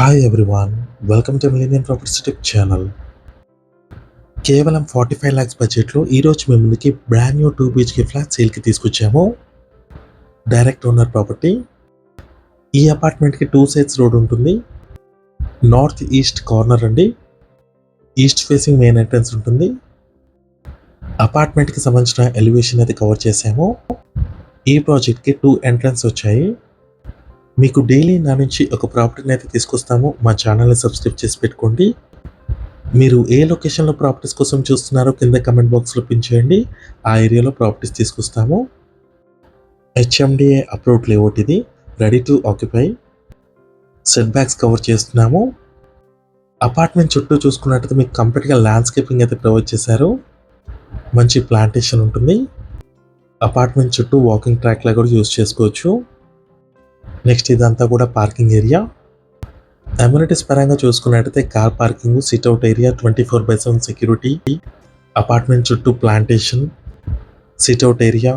Hi everyone, welcome to millennium properties tip channel. కేవలం 45 lakhs బడ్జెట్లో ఈరోజు మేము ముందుకి బ్రాండ్ న్యూ 2 BHK ఫ్లాట్ సేల్కి తీసుకొచ్చాము. Direct owner property. ఈ అపార్ట్మెంట్కి 2 sides రోడ్ ఉంటుంది. నార్త్ ఈస్ట్ కార్నర్ అండి. ఈస్ట్ ఫేసింగ్ మెయిన్ ఎంట్రన్స్ ఉంటుంది. అపార్ట్మెంట్కి సంబంధించిన ఎలివేషన్ అయితే కవర్ చేసాము. ఈ ప్రాజెక్ట్కి 2 ఎంట్రన్స్ వచ్చాయి. మీకు డైలీ నా నుంచి ఒక ప్రాపర్టీని అయితే తీసుకొస్తాము. మా ఛానల్ని సబ్స్క్రైబ్ చేసి పెట్టుకోండి. మీరు ఏ లొకేషన్లో ప్రాపర్టీస్ కోసం చూస్తున్నారో కింద కమెంట్ బాక్స్లో పిన్ చేయండి. ఆ ఏరియాలో ప్రాపర్టీస్ తీసుకొస్తాము. HMDA అప్రూవ్డ్ లేఅవుట్ ఇది. Ready to occupy. Set backs cover చేస్తున్నాము. అపార్ట్మెంట్ చుట్టూ చూసుకున్నట్టయితే మీకు కంప్లీట్గా ల్యాండ్స్కేపింగ్ అయితే ప్రొవైడ్ చేశారు. మంచి ప్లాంటేషన్ ఉంటుంది. అపార్ట్మెంట్ చుట్టూ వాకింగ్ ట్రాక్ లాగా కూడా యూజ్ చేసుకోవచ్చు. నెక్స్ట్ ఇదంతా కూడా పార్కింగ్ ఏరియా. అమ్యూనిటీస్ పరంగా చూసుకున్నట్టయితే car parking, sit out area, 24/7 security, apartment చుట్టూ plantation, sit out area,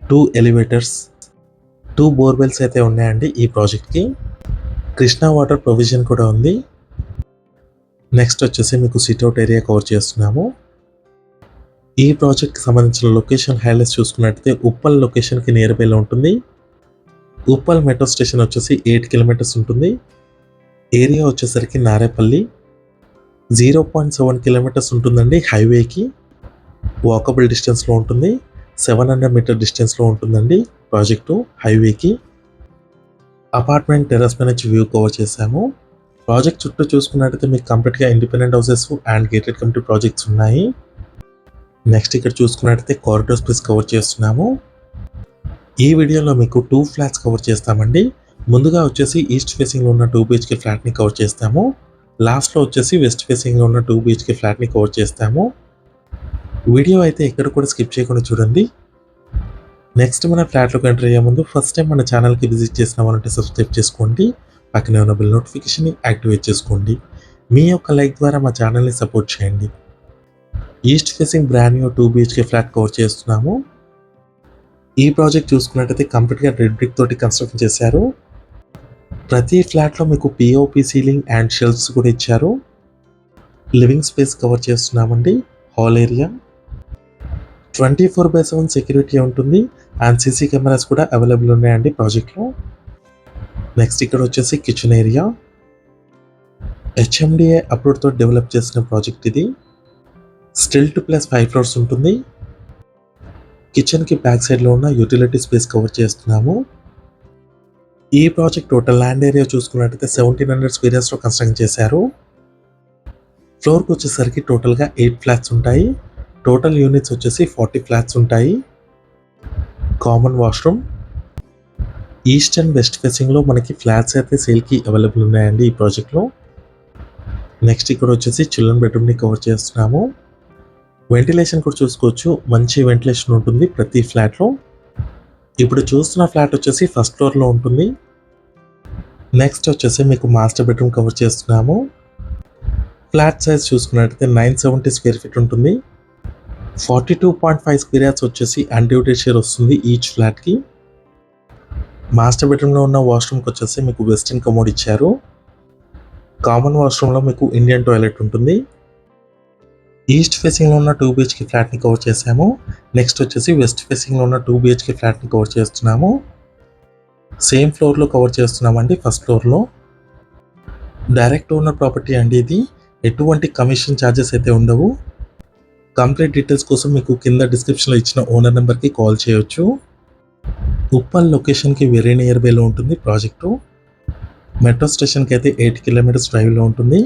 2 elevators, 2 borewells అయితే ఉన్నాయండి ఈ ప్రాజెక్ట్కి. కృష్ణా వాటర్ ప్రొవిజన్ కూడా ఉంది. నెక్స్ట్ వచ్చేసి మీకు సిట్అవుట్ ఏరియా కవర్ చేస్తున్నాము. ఈ ప్రాజెక్ట్కి సంబంధించిన లొకేషన్ హైలైట్స్ చూసుకున్నట్టయితే ఉప్పల్ లొకేషన్కి నియర్ బైలో ఉంటుంది. ఉప్పల్ మెట్రో స్టేషన్ వచ్చేసి 8 kilometers ఉంటుంది. ఏరియా వచ్చేసరికి నారేపల్లి 0.7 kilometers ఉంటుందండి. హైవేకి వాకబుల్ డిస్టెన్స్లో ఉంటుంది. 700 meter డిస్టెన్స్లో ఉంటుందండి ప్రాజెక్టు హైవేకి. అపార్ట్మెంట్ టెర్రస్ పై నుంచి వ్యూ కవర్ చేశాము. ప్రాజెక్ట్ చుట్టూ చూసుకున్నట్టయితే మీకు కంప్లీట్గా independent houses and gated community projects ఉన్నాయి. నెక్స్ట్ ఇక్కడ చూసుకున్నట్టయితే కారిడార్ స్పేస్ కవర్ చేస్తున్నాము. ఈ వీడియోలో మీకు 2 ఫ్లాట్స్ కవర్ చేస్తామండి. ముందుగా వచ్చేసి ఈస్ట్ ఫేసింగ్లో ఉన్న 2 BHK ఫ్లాట్ని కవర్ చేస్తాము. లాస్ట్లో వచ్చేసి వెస్ట్ ఫేసింగ్లో ఉన్న 2 BHK ఫ్లాట్ని కవర్ చేస్తాము. వీడియో అయితే ఎక్కడ కూడా స్కిప్ చేయకుండా చూడండి. నెక్స్ట్ మన ఫ్లాట్లోకి ఎంటర్ అయ్యే ముందు ఫస్ట్ టైం మన ఛానల్కి విజిట్ చేసిన వాళ్ళంటే సబ్స్క్రైబ్ చేసుకోండి. పక్కనే ఉన్న బెల్ నోటిఫికేషన్ని యాక్టివేట్ చేసుకోండి. మీ యొక్క లైక్ ద్వారా మా ఛానల్ని సపోర్ట్ చేయండి. East facing brand new 2 BHK flat cover చేస్తున్నాము. ఈ ప్రాజెక్ట్ చూసుకున్నట్టయితే కంప్లీట్గా రెడ్ బ్రిక్ తోటి కన్స్ట్రక్షన్ చేశారు. ప్రతి ఫ్లాట్లో మీకు POP సీలింగ్ అండ్ షెల్ఫ్స్ కూడా ఇచ్చారు. లివింగ్ స్పేస్ కవర్ చేస్తున్నామండి. హాల్ ఏరియా 24/7 సెక్యూరిటీ ఉంటుంది అండ్ CC కెమెరాస్ కూడా అవైలబుల్ ఉన్నాయండి ప్రాజెక్ట్లో. నెక్స్ట్ ఇక్కడ వచ్చేసి కిచెన్ ఏరియా. HMDA అప్రూవ్డ్తో డెవలప్ చేసిన ప్రాజెక్ట్ ఇది. స్టిల్ట్ ప్లస్ 5 floors ఉంటుంది. కిచెన్కి బ్యాక్ సైడ్లో ఉన్న యూటిలిటీ స్పేస్ కవర్ చేస్తున్నాము. ఈ ప్రాజెక్ట్ టోటల్ ల్యాండ్ ఏరియా చూసుకున్నట్టయితే 1700 square yardsలో కన్స్ట్రక్ట్ చేశారు. ఫ్లోర్కి వచ్చేసరికి టోటల్గా 8 ఫ్లాట్స్ ఉంటాయి. టోటల్ యూనిట్స్ వచ్చేసి 40 ఫ్లాట్స్ ఉంటాయి. Common washroom. East and west ఫేసింగ్లో మనకి ఫ్లాట్స్ అయితే సేల్కి అవైలబుల్ ఉన్నాయండి ఈ ప్రాజెక్ట్లో. నెక్స్ట్ ఇక్కడ వచ్చేసి చిల్డ్రన్ బెడ్రూమ్ని కవర్ చేస్తున్నాము. వెంటిలేషన్ కూడా చూసుకోవచ్చు. మంచి వెంటిలేషన్ ఉంటుంది ప్రతి ఫ్లాట్లో. ఇప్పుడు చూస్తున్న ఫ్లాట్ వచ్చేసి ఫస్ట్ ఫ్లోర్లో ఉంటుంది. నెక్స్ట్ వచ్చేసి మీకు మాస్టర్ బెడ్రూమ్ కవర్ చేస్తున్నాము. ఫ్లాట్ సైజ్ చూసుకున్నట్టయితే 970 square feet ఉంటుంది. 42.5 square yards వచ్చేసి అన్డివైడెడ్ షేర్ వస్తుంది ఈచ్ ఫ్లాట్కి. మాస్టర్ బెడ్రూమ్లో ఉన్న వాష్రూమ్కి వచ్చేసి మీకు వెస్టర్న్ కమోడ్ ఇచ్చారు. కామన్ వాష్రూమ్లో మీకు ఇండియన్ టాయిలెట్ ఉంటుంది. ఈస్ట్ ఫేసింగ్లో ఉన్న 2 BHK ఫ్లాట్ని కవర్ చేసాము. నెక్స్ట్ వచ్చేసి వెస్ట్ ఫేసింగ్లో ఉన్న 2 BHK ఫ్లాట్ని కవర్ చేస్తున్నాము. సేమ్ ఫ్లోర్లో కవర్ చేస్తున్నామండి. ఫస్ట్ ఫ్లోర్లో డైరెక్ట్ ఓనర్ ప్రాపర్టీ అండి ఇది. ఎటువంటి కమిషన్ ఛార్జెస్ అయితే ఉండవు. కంప్లీట్ డీటెయిల్స్ కోసం మీకు కింద డిస్క్రిప్షన్లో ఇచ్చిన ఓనర్ నెంబర్కి కాల్ చేయొచ్చు. ఉప్పల్ లొకేషన్కి వెరీ నియర్ బైలో ఉంటుంది ప్రాజెక్టు. మెట్రో స్టేషన్కి అయితే 8 kilometers డ్రైవ్లో ఉంటుంది.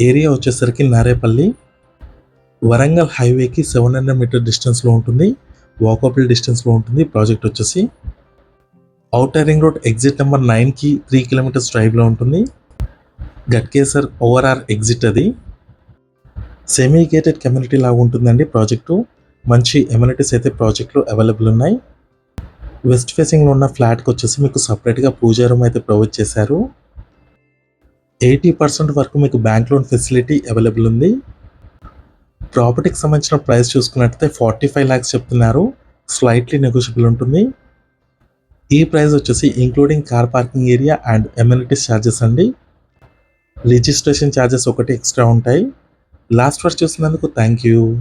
ఏరియా వచ్చేసరికి నారేపల్లి. వరంగల్ హైవేకి 700 meter డిస్టెన్స్లో ఉంటుంది. వాకబుల్ డిస్టెన్స్లో ఉంటుంది ప్రాజెక్ట్ వచ్చేసి. Outer ring road exit number 9కి 3 kilometers డ్రైవ్లో ఉంటుంది. గట్కేసర్ ORR ఎగ్జిట్ అది. సెమీ గేటెడ్ కమ్యూనిటీ లాగా ఉంటుందండి ప్రాజెక్టు. మంచి ఎమ్యూనిటీస్ అయితే ప్రాజెక్ట్లో అవైలబుల్ ఉన్నాయి. వెస్ట్ ఫేసింగ్లో ఉన్న ఫ్లాట్కి వచ్చేసి మీకు సపరేట్గా పూజా రూమ్ అయితే ప్రొవైడ్ చేశారు. 80% వరకు మీకు బ్యాంక్ లోన్ ఫెసిలిటీ అవైలబుల్ ఉంది. ప్రాపర్టీకి సంబంధించిన ప్రైస్ చూసుకున్నట్టయితే 45 lakhs చెప్తున్నారు. స్లైట్లీ నెగోషియబుల్ ఉంటుంది. ఈ ప్రైస్ వచ్చేసి including car parking area and amenities charges అండి. రిజిస్ట్రేషన్ ఛార్జెస్ ఒకటి ఎక్స్ట్రా ఉంటాయి. లాస్ట్ వరకు చూసినందుకు థ్యాంక్ యూ.